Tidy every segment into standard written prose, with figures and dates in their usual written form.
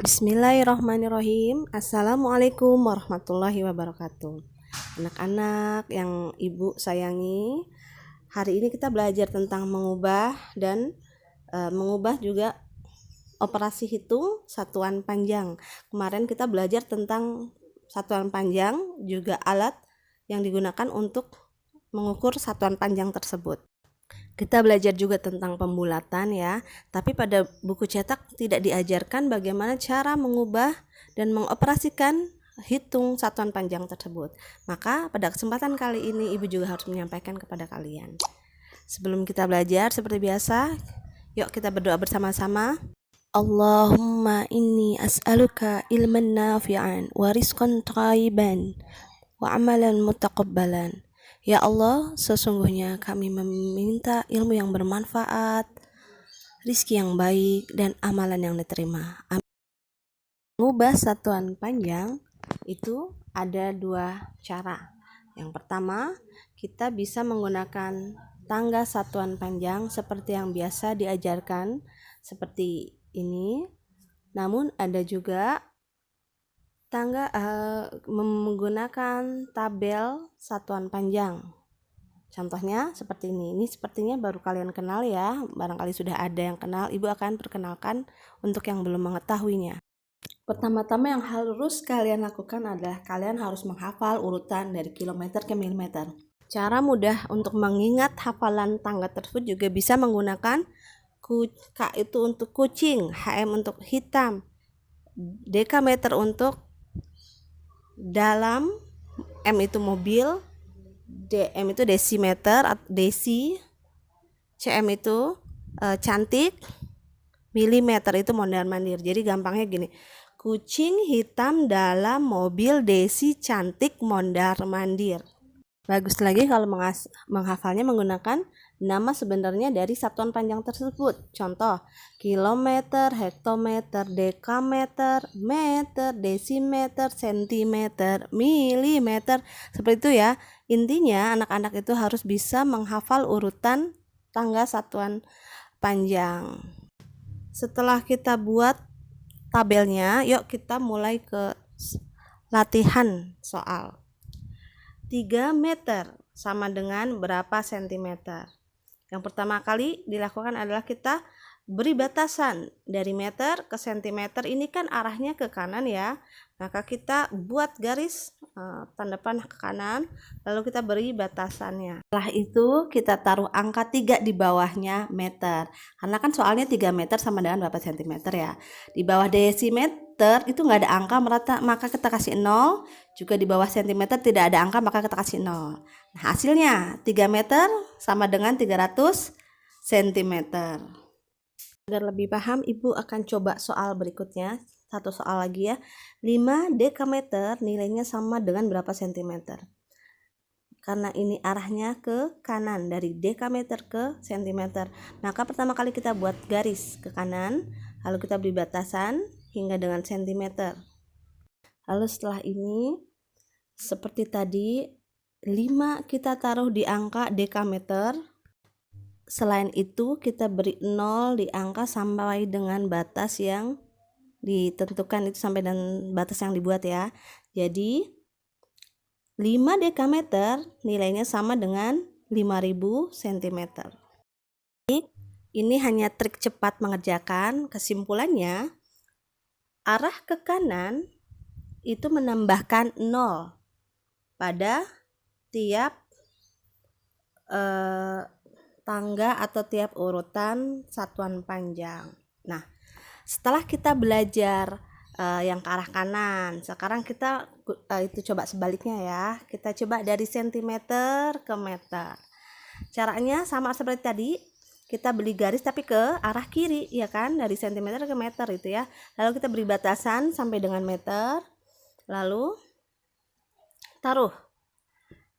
Bismillahirrahmanirrahim. Assalamualaikum warahmatullahi wabarakatuh. Anak-anak yang ibu sayangi, hari ini kita belajar tentang mengubah dan mengubah juga operasi hitung satuan panjang. Kemarin kita belajar tentang satuan panjang, juga alat yang digunakan untuk mengukur satuan panjang tersebut. Kita belajar juga tentang pembulatan ya, tapi pada buku cetak tidak diajarkan bagaimana cara mengubah dan mengoperasikan hitung satuan panjang tersebut. Maka pada kesempatan kali ini ibu juga harus menyampaikan kepada kalian. Sebelum kita belajar seperti biasa, yuk kita berdoa bersama-sama. Allahumma inni as'aluka ilman nafi'an wa rizqan thayyiban wa amalan mutaqabbalan. Ya Allah, sesungguhnya kami meminta ilmu yang bermanfaat, rizki yang baik, dan amalan yang diterima. Mengubah satuan panjang itu ada dua cara. Yang pertama, kita bisa menggunakan tangga satuan panjang seperti yang biasa diajarkan, seperti ini. Namun ada juga tangga menggunakan tabel satuan panjang. Contohnya seperti ini. Ini sepertinya baru kalian kenal ya. Barangkali sudah ada yang kenal. Ibu akan perkenalkan untuk yang belum mengetahuinya. Pertama-tama yang harus kalian lakukan adalah kalian harus menghafal urutan dari kilometer ke milimeter. Cara mudah untuk mengingat hafalan tangga tersebut juga bisa menggunakan K itu untuk kucing, HM untuk hitam, dekameter untuk dalam, M itu mobil, DM itu desimeter, desi, CM itu cantik, milimeter itu mondar mandir. Jadi gampangnya gini, kucing hitam dalam mobil, desi cantik mondar mandir. Bagus lagi kalau menghafalnya menggunakan nama sebenarnya dari satuan panjang tersebut. Contoh, kilometer, hektometer, dekameter, meter, desimeter, sentimeter, milimeter. Seperti itu ya. Intinya anak-anak itu harus bisa menghafal urutan tangga satuan panjang. Setelah kita buat tabelnya, yuk kita mulai ke latihan soal. 3 meter sama dengan berapa sentimeter? Yang pertama kali dilakukan adalah kita beri batasan dari meter ke sentimeter. Ini kan arahnya ke kanan ya, maka kita buat garis tanda panah ke kanan, lalu kita beri batasannya. Setelah itu kita taruh angka 3 di bawahnya meter, karena kan soalnya 3 meter sama dengan berapa sentimeter ya. Di bawah desimeter itu nggak ada angka, maka kita kasih 0. Juga di bawah sentimeter tidak ada angka, maka kita kasih 0. Nah, hasilnya 3 meter sama dengan 300 cm. Agar lebih paham, ibu akan coba soal berikutnya. Satu soal lagi ya. 5 dekameter nilainya sama dengan berapa sentimeter? Karena ini arahnya ke kanan, dari dekameter ke sentimeter, maka pertama kali kita buat garis ke kanan, lalu kita beri batasan hingga dengan sentimeter. Lalu setelah ini seperti tadi, 5 kita taruh di angka dekameter. Selain itu kita beri 0 di angka sampai dengan batas yang ditentukan, itu sampai dengan batas yang dibuat ya. Jadi 5 dekameter nilainya sama dengan 5000 cm. Ini hanya trik cepat mengerjakan. Kesimpulannya, arah ke kanan itu menambahkan 0 pada tiap tangga atau tiap urutan satuan panjang. Nah, setelah kita belajar yang ke arah kanan, sekarang kita itu coba sebaliknya ya. Kita coba dari sentimeter ke meter. Caranya sama seperti tadi, kita beli garis tapi ke arah kiri ya kan, dari sentimeter ke meter itu ya. Lalu kita beri batasan sampai dengan meter, lalu taruh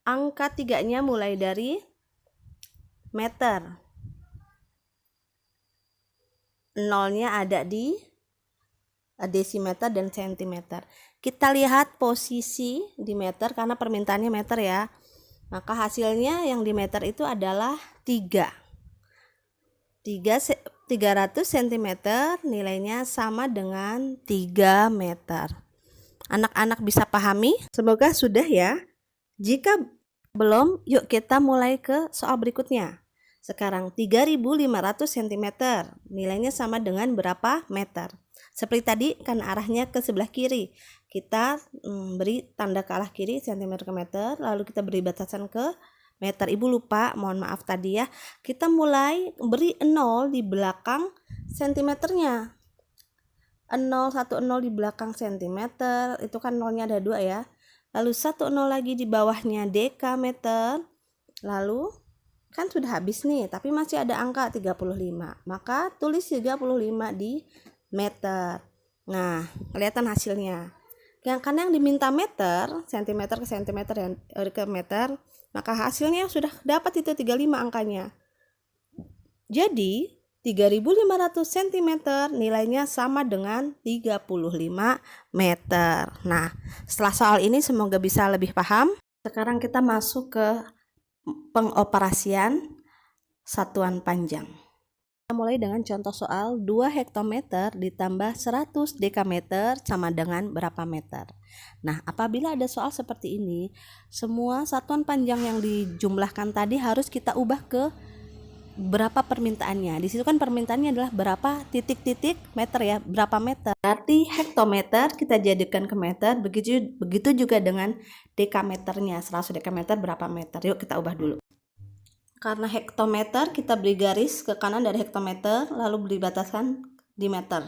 angka 3-nya mulai dari meter, 0-nya ada di desimeter dan sentimeter. Kita lihat posisi di meter karena permintaannya meter ya. Maka hasilnya yang di meter itu adalah 3 300 cm nilainya sama dengan 3 meter. Anak-anak bisa pahami? Semoga sudah ya. Jika belum, yuk kita mulai ke soal berikutnya. Sekarang 3.500 cm nilainya sama dengan berapa meter? Seperti tadi kan arahnya ke sebelah kiri. Kita beri tanda ke arah kiri cm ke meter, lalu kita beri batasan ke meter. Ibu lupa, mohon maaf tadi ya. Kita mulai beri 0 di belakang sentimeternya. 0, 1, 0 di belakang sentimeter, itu kan nolnya ada 2 ya. Lalu 1, 0 lagi di bawahnya dekameter. Lalu kan sudah habis nih, tapi masih ada angka 35. Maka tulis 35 di meter. Nah, kelihatan hasilnya. Karena yang diminta meter, sentimeter ke sentimeter ya, ke meter, maka hasilnya sudah dapat itu 35 angkanya. Jadi 3.500 cm nilainya sama dengan 35 meter. Nah, setelah soal ini semoga bisa lebih paham. Sekarang kita masuk ke pengoperasian satuan panjang. Kita mulai dengan contoh soal 2 hektometer ditambah 100 dekameter sama dengan berapa meter. Nah, apabila ada soal seperti ini, semua satuan panjang yang dijumlahkan tadi harus kita ubah ke berapa permintaannya. Di situ kan permintaannya adalah berapa titik-titik meter ya, berapa meter. Berarti hektometer kita jadikan ke meter, begitu juga dengan dekameternya. 100 dekameter berapa meter? Yuk kita ubah dulu. Karena hektometer kita beri garis ke kanan dari hektometer, lalu beri batasan di meter.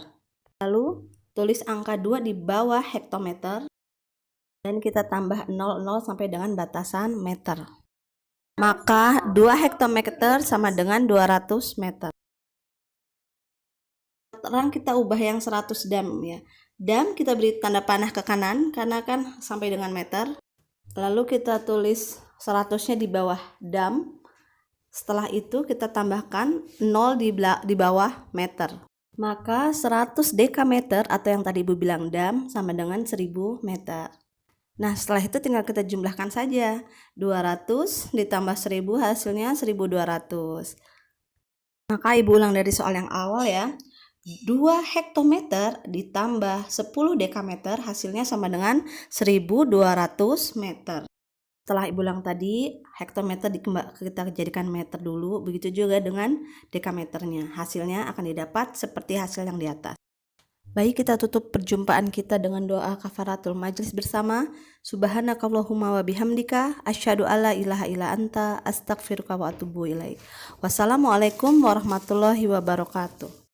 Lalu tulis angka 2 di bawah hektometer dan kita tambah 00 sampai dengan batasan meter. Maka 2 hektometer sama dengan 200 meter. Sekarang kita ubah yang 100 dam ya. Dam kita beri tanda panah ke kanan karena kan sampai dengan meter. Lalu kita tulis 100-nya di bawah dam. Setelah itu kita tambahkan 0 di bawah meter. Maka 100 dekameter atau yang tadi Ibu bilang dam sama dengan 1000 meter. Nah, setelah itu tinggal kita jumlahkan saja. 200 ditambah 1000 hasilnya 1200. Maka Ibu ulang dari soal yang awal ya. 2 hektometer ditambah 10 dekameter hasilnya sama dengan 1200 meter. Setelah Ibu ulang tadi, hektometer kita jadikan meter dulu. Begitu juga dengan dekameternya. Hasilnya akan didapat seperti hasil yang di atas. Baik, kita tutup perjumpaan kita dengan doa kafaratul majlis bersama. Subhanakallahumma wa bihamdika asyhadu alla ilaha illa anta astaghfiruka wa atubu ilaik. Wassalamualaikum warahmatullahi wabarakatuh.